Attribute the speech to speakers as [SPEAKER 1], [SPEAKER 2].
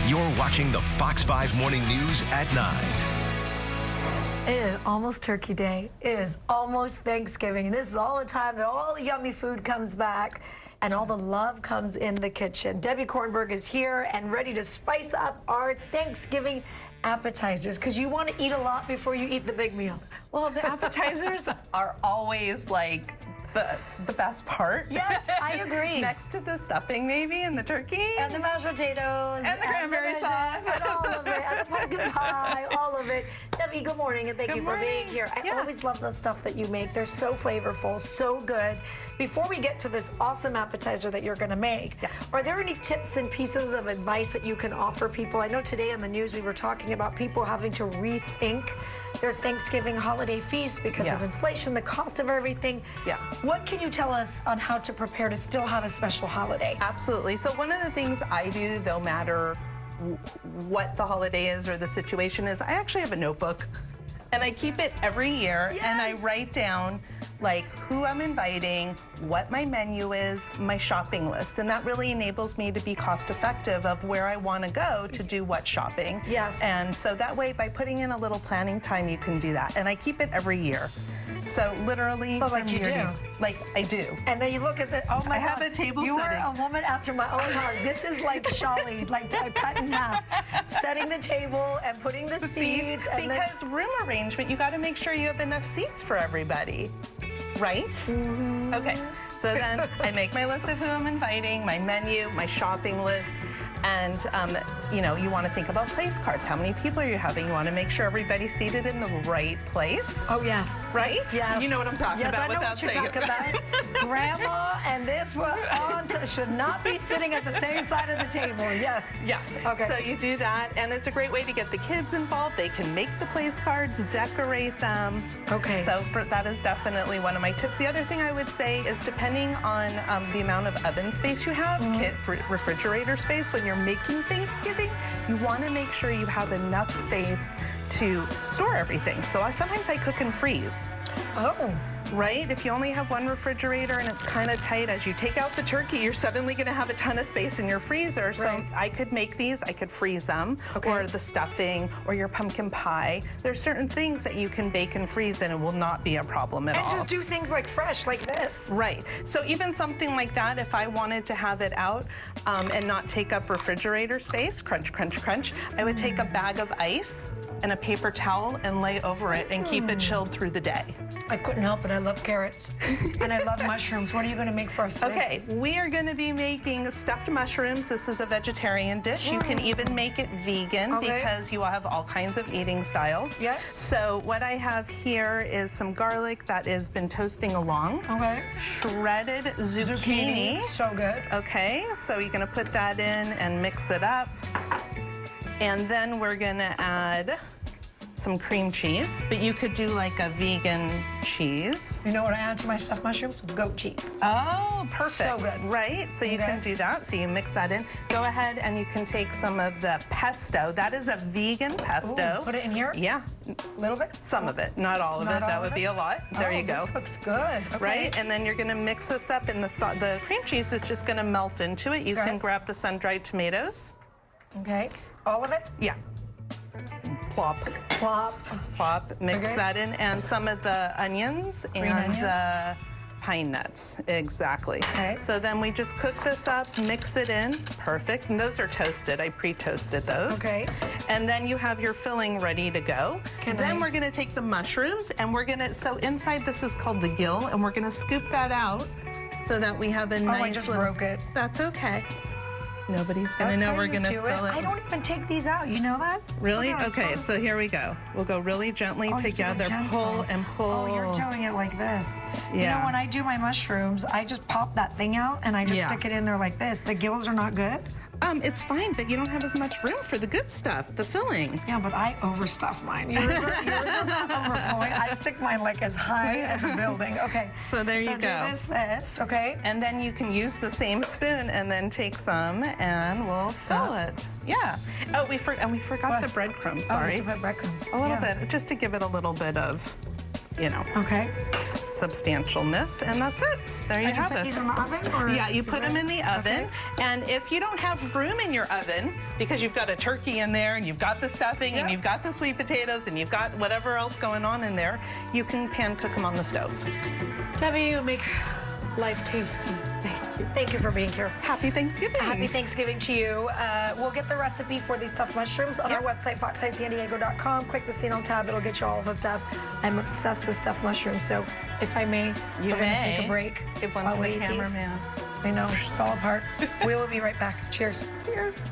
[SPEAKER 1] You're watching the Fox 5 Morning News at 9.
[SPEAKER 2] It is almost Turkey Day. It is almost Thanksgiving. And this is all the time that all the yummy food comes back and all the love comes in the kitchen. Debbie Kornberg is here and ready to spice up our Thanksgiving appetizers, because you want to eat a lot before you eat the big meal.
[SPEAKER 3] Well, the appetizers are always like the best part.
[SPEAKER 2] Yes, I agree.
[SPEAKER 3] Next to the stuffing maybe and the turkey.
[SPEAKER 2] And the mashed potatoes.
[SPEAKER 3] And the cranberry sauce.
[SPEAKER 2] And all of it. And the pumpkin pie, all of it. Debbie, good morning and thank you for being here. I always love the stuff that you make. They're so flavorful, so good. Before we get to this awesome appetizer that you're going to make, are there any tips and pieces of advice that you can offer people? I know today on the news we were talking about people having to rethink their Thanksgiving holiday feast because of inflation, the cost of everything. What can you tell us on how to prepare to still have a special holiday?
[SPEAKER 3] Absolutely. So one of the things I do, no matter what the holiday is or the situation is, I actually have a notebook and I keep it every year and I write down like who I'm inviting, what my menu is, my shopping list, and that really enables me to be cost effective of where I want to go to do what shopping. And so that way, by putting in a little planning time, you can do that. And I keep it every year. So literally,
[SPEAKER 2] like you do.
[SPEAKER 3] Like I do.
[SPEAKER 2] And then you look at the, oh my God.
[SPEAKER 3] I have a table
[SPEAKER 2] You
[SPEAKER 3] setting.
[SPEAKER 2] are a woman after my own heart. This is like Shali, like cut in half. Setting the table and putting the seats. And
[SPEAKER 3] because room arrangement, you got to make sure you have enough seats for everybody. Right? Okay, so then I make my list of who I'm inviting, my menu, my shopping list, and you know, you want to think about place cards. How many people are you having? You want to make sure everybody's seated in the right place.
[SPEAKER 2] Oh yeah.
[SPEAKER 3] Right?
[SPEAKER 2] Yeah.
[SPEAKER 3] You know what I'm talking about without saying it.
[SPEAKER 2] Yes, I know what you're talking about. Grandma and this one should not be sitting at the same side of the table. Yes.
[SPEAKER 3] Yeah.
[SPEAKER 2] Okay.
[SPEAKER 3] So you do that, and it's a great way to get the kids involved. They can make the place cards, decorate them.
[SPEAKER 2] Okay.
[SPEAKER 3] So that is definitely one of my tips. The other thing I would say is depending on the amount of oven space you have, refrigerator space, when you're making Thanksgiving, you want to make sure you have enough space to store everything. So sometimes I cook and freeze.
[SPEAKER 2] Oh.
[SPEAKER 3] Right? If you only have one refrigerator and it's kind of tight, as you take out the turkey, you're suddenly going to have a ton of space in your freezer. So I could make these, I could freeze them, or the stuffing, or your pumpkin pie. There's certain things that you can bake and freeze and it will not be a problem at all.
[SPEAKER 2] And just do things like fresh, like this.
[SPEAKER 3] Right. So even something like that, if I wanted to have it out and not take up refrigerator space, crunch, crunch, crunch, I would take a bag of ice and a paper towel and lay over it and keep it chilled through the day.
[SPEAKER 2] I couldn't help it. I love carrots and I love mushrooms. What are you going to make for us today?
[SPEAKER 3] Okay, we are going to be making stuffed mushrooms. This is a vegetarian dish. You can even make it vegan because you will have all kinds of eating styles.
[SPEAKER 2] Yes.
[SPEAKER 3] So what I have here is some garlic that has been toasting along. Shredded zucchini.
[SPEAKER 2] So good.
[SPEAKER 3] Okay, so you're going to put that in and mix it up. And then we're gonna add some cream cheese, but you could do like a vegan cheese.
[SPEAKER 2] You know what I add to my stuffed mushrooms? Goat cheese.
[SPEAKER 3] Oh, perfect.
[SPEAKER 2] So good.
[SPEAKER 3] Right, so you can do that. So you mix that in. Go ahead and you can take some of the pesto. That is a vegan pesto.
[SPEAKER 2] Ooh, put it in here?
[SPEAKER 3] Yeah.
[SPEAKER 2] A little bit?
[SPEAKER 3] Some of it, not all of it. That would be a lot. There you go.
[SPEAKER 2] This looks good. Okay.
[SPEAKER 3] Right, and then you're gonna mix this up and the cream cheese is just gonna melt into it. You can grab the sun-dried tomatoes.
[SPEAKER 2] Okay. All of it?
[SPEAKER 3] Yeah. Plop.
[SPEAKER 2] Plop.
[SPEAKER 3] Plop. Mix that in. And some of the onions and the pine nuts. Exactly.
[SPEAKER 2] Okay.
[SPEAKER 3] So then we just cook this up, mix it in. Perfect. And those are toasted. I pre-toasted those.
[SPEAKER 2] Okay.
[SPEAKER 3] And then you have your filling ready to go. Then we're going to take the mushrooms and we're going to, so inside this is called the gill, and we're going to scoop that out so that we have a nice
[SPEAKER 2] I just broke it.
[SPEAKER 3] That's okay. Nobody's going to know we're going to fill it.
[SPEAKER 2] I don't even take these out. You know that?
[SPEAKER 3] Really? Okay, so here we go. We'll go really gently together. Pull and pull.
[SPEAKER 2] Oh, you're doing it like this.
[SPEAKER 3] Yeah.
[SPEAKER 2] You know, when I do my mushrooms, I just pop that thing out and I just stick it in there like this. The gills are not good?
[SPEAKER 3] It's fine, but you don't have as much room for the good stuff, the filling.
[SPEAKER 2] Yeah, but I overstuff mine. Yours are not overflowing. I stick mine like as high as a building. Okay.
[SPEAKER 3] So there you go.
[SPEAKER 2] So do this, okay?
[SPEAKER 3] And then you can use the same spoon and then take some and we'll fill it. Yeah. Oh, we forgot the breadcrumbs. Sorry.
[SPEAKER 2] Oh, breadcrumbs.
[SPEAKER 3] A little bit, just to give it a little bit of you know,
[SPEAKER 2] Okay.
[SPEAKER 3] substantialness, and that's it. There you have
[SPEAKER 2] put
[SPEAKER 3] it.
[SPEAKER 2] these in the oven? Or
[SPEAKER 3] Yeah, you put them in the oven, and if you don't have room in your oven, because you've got a turkey in there, and you've got the stuffing, and you've got the sweet potatoes, and you've got whatever else going on in there, you can pan cook them on the stove.
[SPEAKER 2] Debbie, you make life tasty. Thank you. Thank you for being here.
[SPEAKER 3] Happy Thanksgiving.
[SPEAKER 2] Happy Thanksgiving to you. We'll get the recipe for these stuffed mushrooms on our website, foxeyesandiego.com. Click the See On tab. It'll get you all hooked up. I'm obsessed with stuffed mushrooms, so if I may, we're going to take a break.
[SPEAKER 3] Give one
[SPEAKER 2] while
[SPEAKER 3] to
[SPEAKER 2] we
[SPEAKER 3] the
[SPEAKER 2] eat these.
[SPEAKER 3] cameraman.
[SPEAKER 2] I know, it's all apart. We will be right back. Cheers.
[SPEAKER 3] Cheers.